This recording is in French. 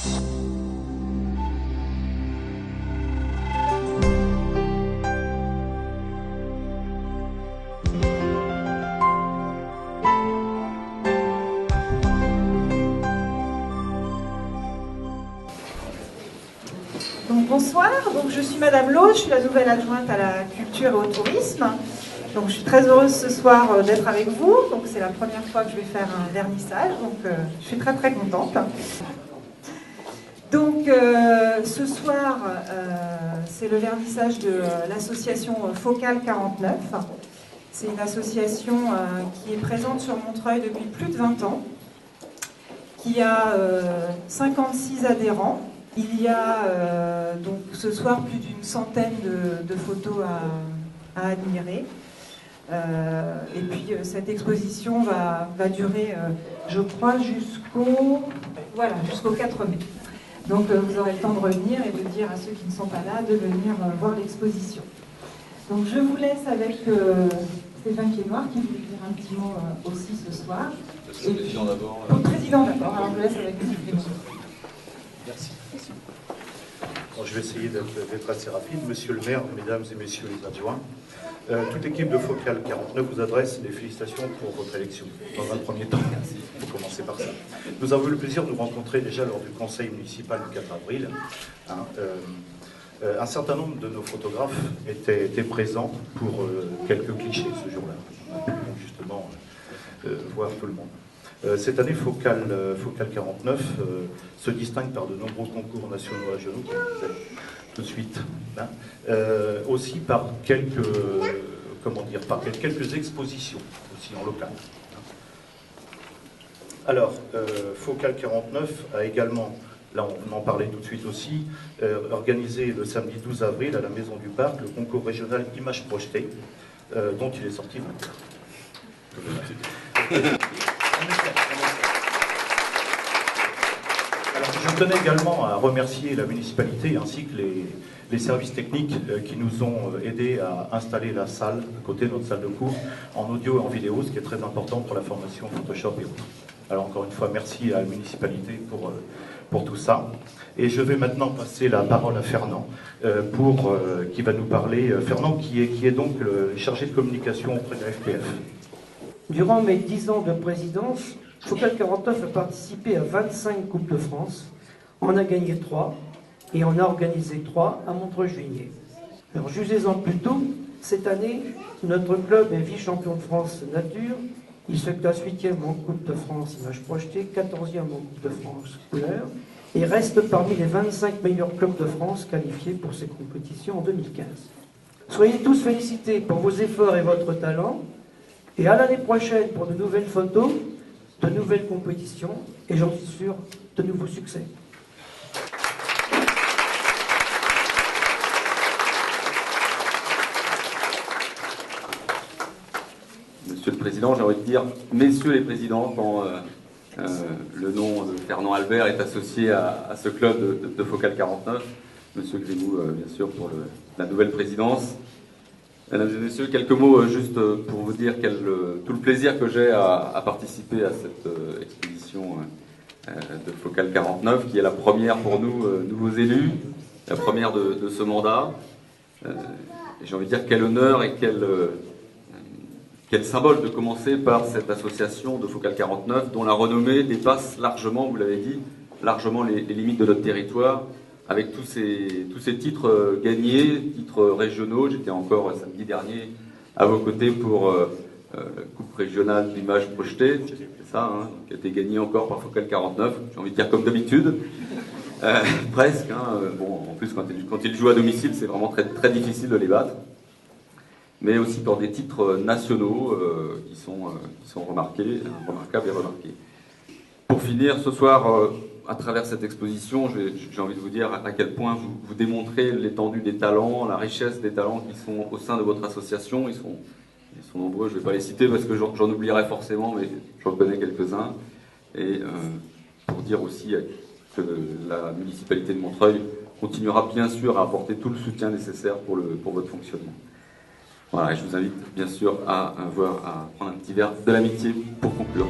Donc, bonsoir, donc, je suis Madame Lowe, je suis la nouvelle adjointe à la culture et au tourisme. Donc, je suis très heureuse ce soir d'être avec vous. Donc, c'est la première fois que je vais faire un vernissage, donc je suis très contente. Donc, ce soir, c'est le vernissage de l'association Focal 49. C'est une association qui est présente sur Montreuil depuis plus de 20 ans, qui a 56 adhérents. Il y a donc ce soir plus d'une centaine de photos à admirer. Et puis cette exposition va durer, je crois, jusqu'au 4 mai. Donc vous aurez le temps de revenir et de dire à ceux qui ne sont pas là de venir voir l'exposition. Donc je vous laisse avec Stéphane Piednoir qui voulait dire un petit mot aussi ce soir. Le président d'abord. Le président d'abord, alors je laisse avec Stéphane Piednoir. Merci. Bon, je vais essayer d'être assez rapide. Monsieur le maire, mesdames et messieurs les adjoints, toute l'équipe de Focal 49 vous adresse des félicitations pour votre élection. Dans un premier temps, merci. Il faut commencer par ça. Nous avons eu le plaisir de nous rencontrer déjà lors du conseil municipal du 4 avril. Un certain nombre de nos photographes étaient présents pour quelques clichés ce jour-là. Justement, voir tout le monde. Cette année, Focal 49 se distingue par de nombreux concours nationaux et régionaux, comme je disais tout de suite, aussi par quelques expositions aussi en local. Alors, Focal 49 a également, là on en parlait tout de suite aussi, organisé le samedi 12 avril à la Maison du Parc le concours régional Images projetées, dont il est sorti vainqueur. Alors, je tenais également à remercier la municipalité ainsi que les services techniques qui nous ont aidés à installer la salle, à côté de notre salle de cours, en audio et en vidéo, ce qui est très important pour la formation Photoshop et autres. Alors encore une fois, merci à la municipalité pour tout ça. Et je vais maintenant passer la parole à Fernand, qui va nous parler. Fernand qui est donc le chargé de communication auprès de la FPF. Durant mes 10 ans de présidence, Focal 49 a participé à 25 Coupes de France, en a gagné 3 et en a organisé 3 à Montreuil-Juigné. Alors jugez-en plutôt, cette année, notre club est vice-champion de France nature, il se classe 8e en Coupe de France images projetées, 14e en Coupe de France couleurs, et reste parmi les 25 meilleurs clubs de France qualifiés pour ces compétitions en 2015. Soyez tous félicités pour vos efforts et votre talent, et à l'année prochaine pour de nouvelles photos, de nouvelles compétitions et j'en suis sûr, de nouveaux succès. Monsieur le Président, j'ai envie de dire messieurs les présidents quand le nom de Fernand Albert est associé à ce club de Focal 49. Monsieur Grimou, bien sûr, pour la nouvelle présidence. Mesdames et messieurs, quelques mots juste pour vous dire tout le plaisir que j'ai à participer à cette exposition de Focal 49, qui est la première pour nous, nouveaux élus, la première de ce mandat. Et j'ai envie de dire quel honneur et quel symbole de commencer par cette association de Focal 49, dont la renommée dépasse largement, vous l'avez dit, largement les limites de notre territoire, avec tous ces titres gagnés, titres régionaux. J'étais encore samedi dernier à vos côtés pour la Coupe régionale d'images projetées, c'est ça, hein, qui a été gagnée encore par Focal 49, j'ai envie de dire comme d'habitude, presque. Hein, bon, en plus, quand ils jouent à domicile, c'est vraiment très difficile de les battre. Mais aussi pour des titres nationaux qui sont remarquables et remarqués. Pour finir, ce soir, à travers cette exposition, j'ai envie de vous dire à quel point vous démontrez l'étendue des talents, la richesse des talents qui sont au sein de votre association. Ils sont nombreux, je ne vais pas les citer parce que j'en oublierai forcément, mais j'en connais quelques-uns. Et pour dire aussi que la municipalité de Montreuil continuera bien sûr à apporter tout le soutien nécessaire pour votre fonctionnement. Voilà, et je vous invite bien sûr à prendre un petit verre de l'amitié pour conclure.